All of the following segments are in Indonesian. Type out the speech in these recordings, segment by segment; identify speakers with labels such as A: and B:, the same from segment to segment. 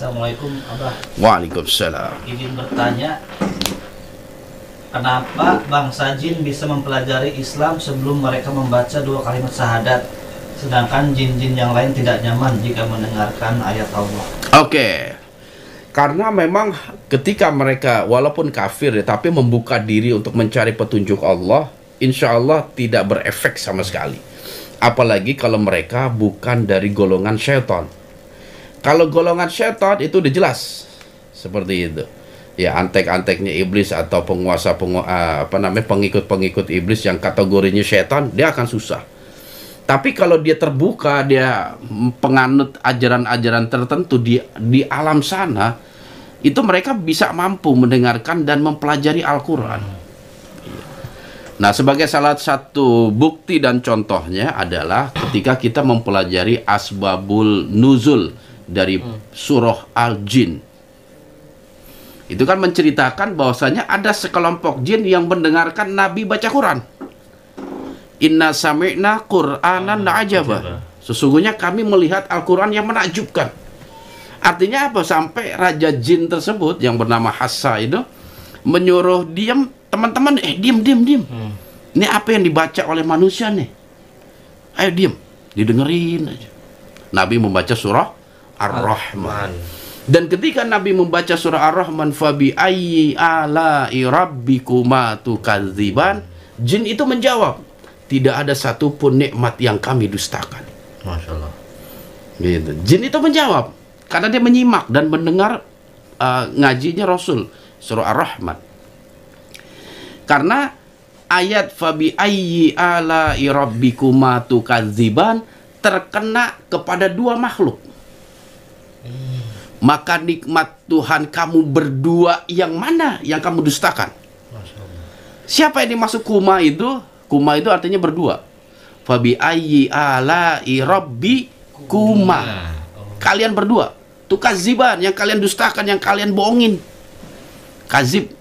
A: Assalamualaikum Abah.
B: Waalaikumsalam.
A: Izin bertanya, kenapa bangsa jin bisa mempelajari Islam sebelum mereka membaca 2 kalimat syahadat, sedangkan jin-jin yang lain tidak nyaman jika mendengarkan ayat Allah?
B: Oke. Karena memang ketika mereka walaupun kafir ya, tapi membuka diri untuk mencari petunjuk Allah, insya Allah tidak berefek sama sekali. Apalagi kalau mereka bukan dari golongan syaitan. Kalau golongan syaitan itu udah jelas seperti itu. Ya, antek-anteknya iblis atau pengikut-pengikut iblis yang kategorinya syaitan, dia akan susah. Tapi kalau dia terbuka, dia penganut ajaran-ajaran tertentu di alam sana, itu mereka bisa mampu mendengarkan dan mempelajari Al-Quran. Nah, sebagai salah satu bukti dan contohnya adalah ketika kita mempelajari asbabul nuzul dari surah Al-Jin. Itu kan menceritakan bahwasanya ada sekelompok jin yang mendengarkan Nabi baca Quran. Inna sami'na Qur'anan ajaba. Sesungguhnya kami melihat Al-Quran yang menakjubkan. Artinya apa? Sampai raja jin tersebut yang bernama Hassa itu menyuruh diam, teman-teman, diam. Ini apa yang dibaca oleh manusia nih? Ayo diam, didengerin aja. Nabi membaca surah Ar-Rahman. Dan ketika Nabi membaca surah Ar-Rahman, fabi ayyi ala'i rabbikuma tukadziban, jin itu menjawab, tidak ada satupun nikmat yang kami dustakan.
C: Masya Allah.
B: Gitu. Jin itu menjawab karena dia menyimak dan mendengar ngajinya Rasul surah Ar-Rahman. Karena ayat fabi ayyi ala'i rabbikuma tukadziban terkena kepada 2 makhluk. Maka nikmat Tuhan kamu berdua yang mana yang kamu dustakan? Siapa yang dimaksud kuma itu? Kuma itu artinya berdua. Fabi ayyi ala'i rabbikuma. Kalian berdua. Tukadziban, yang kalian dustakan, yang kalian bohongin. Kazib.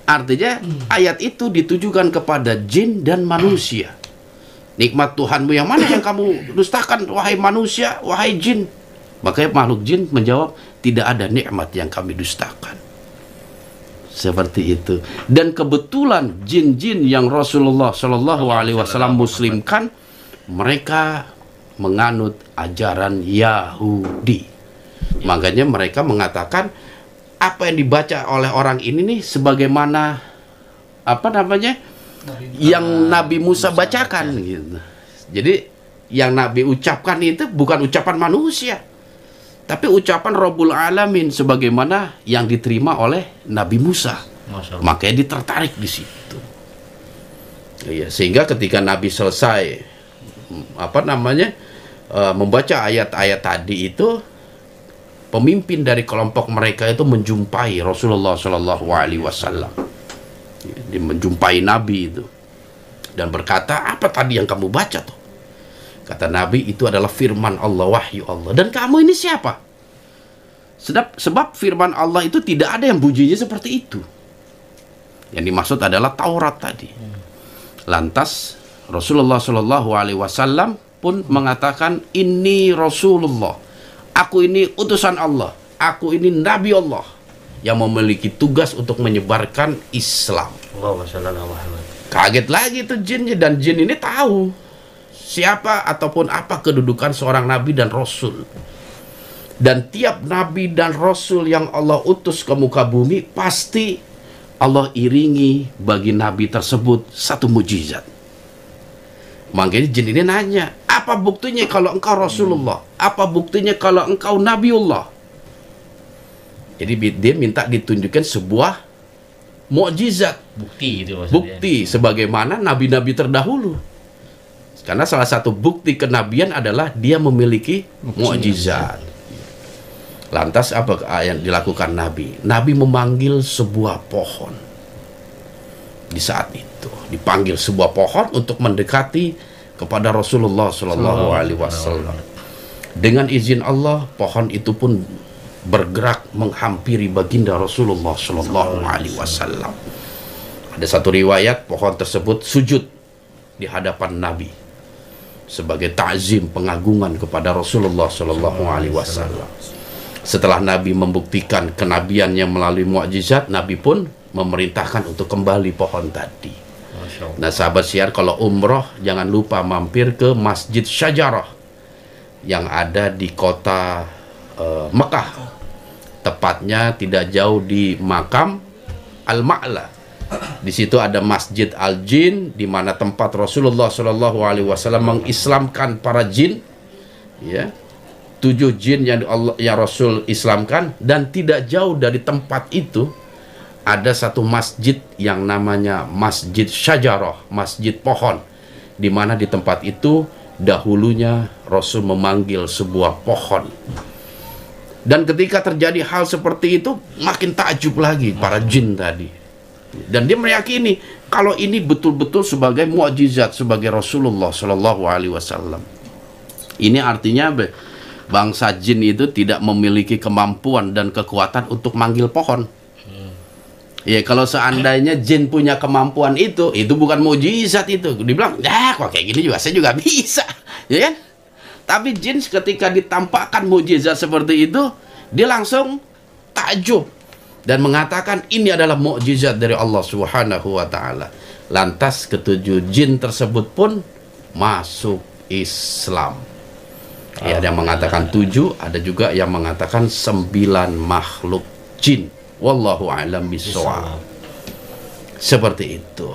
B: Artinya ayat itu ditujukan kepada jin dan manusia. Nikmat Tuhanmu yang mana yang kamu dustakan, wahai manusia, wahai jin? Makanya makhluk jin menjawab, tidak ada nikmat yang kami dustakan. Seperti itu. Dan kebetulan jin-jin yang Rasulullah Shallallahu Alaihi Wasallam muslimkan, mereka menganut ajaran Yahudi. Makanya mereka mengatakan apa yang dibaca oleh orang ini nih sebagaimana yang Nabi Musa bacakan gitu. Jadi yang Nabi ucapkan itu bukan ucapan manusia, tapi ucapan Rabbul Alamin sebagaimana yang diterima oleh Nabi Musa. Makanya dia tertarik di situ. Ya, sehingga ketika Nabi selesai membaca ayat-ayat tadi itu, pemimpin dari kelompok mereka itu menjumpai Rasulullah Shallallahu Alaihi Wasallam. Dia menjumpai Nabi itu dan berkata, apa tadi yang kamu baca tuh? Kata Nabi, itu adalah firman Allah, wahyu Allah. Dan kamu ini siapa? Sebab firman Allah itu tidak ada yang bunyinya seperti itu. Yang dimaksud adalah Taurat tadi. Lantas Rasulullah Shallallahu Alaihi Wasallam pun mengatakan, ini Rasulullah, aku ini utusan Allah, aku ini Nabi Allah yang memiliki tugas untuk menyebarkan Islam. Kaget lagi tuh jinnya, dan jin ini tahu siapa ataupun apa kedudukan seorang nabi dan rasul. Dan tiap nabi dan rasul yang Allah utus ke muka bumi, pasti Allah iringi bagi nabi tersebut satu mujizat. Makanya jin ini nanya, apa buktinya kalau engkau Rasulullah? Apa buktinya kalau engkau Nabiullah? Jadi dia minta ditunjukkan sebuah mukjizat,
C: bukti itu maksudnya.
B: Bukti sebagaimana nabi-nabi terdahulu. Karena salah satu bukti kenabian adalah dia memiliki mukjizat. Lantas apa yang dilakukan Nabi? Nabi memanggil sebuah pohon. Di saat itu dipanggil sebuah pohon untuk mendekati kepada Rasulullah Shallallahu Alaihi Wasallam. Dengan izin Allah, pohon itu pun bergerak menghampiri baginda Rasulullah Shallallahu Alaihi Wasallam. Ada satu riwayat pohon tersebut sujud di hadapan Nabi sebagai ta'zim, pengagungan kepada Rasulullah Shallallahu Alaihi Wasallam. Setelah Nabi membuktikan kenabiannya melalui mukjizat, Nabi pun memerintahkan untuk kembali pohon tadi. Nah sahabat siar, kalau umroh jangan lupa mampir ke Masjid Syajarah yang ada di kota Mekah, tepatnya tidak jauh di makam Al-Ma'la. Di situ ada Masjid Al-Jin, di mana tempat Rasulullah SAW mengislamkan para jin, ya, 7 jin yang Rasul islamkan. Dan tidak jauh dari tempat itu ada satu masjid yang namanya Masjid Syajarah, masjid pohon, di mana di tempat itu dahulunya Rasul memanggil sebuah pohon. Dan ketika terjadi hal seperti itu, makin takjub lagi para jin tadi. Dan dia meyakini kalau ini betul-betul sebagai mukjizat, sebagai Rasulullah SAW. Ini artinya bangsa jin itu tidak memiliki kemampuan dan kekuatan untuk manggil pohon. Ya, kalau seandainya jin punya kemampuan itu bukan mukjizat itu. Dibilang, ya kok kayak gini juga saya juga bisa, ya kan? Tapi jin ketika ditampakkan mukjizat seperti itu, dia langsung takjub dan mengatakan ini adalah mukjizat dari Allah Subhanahu wa taala. Lantas ketujuh jin tersebut pun masuk Islam. Ya, ada yang mengatakan 7, ada juga yang mengatakan 9 makhluk jin. Wallahu a'lam bishawab. Seperti itu.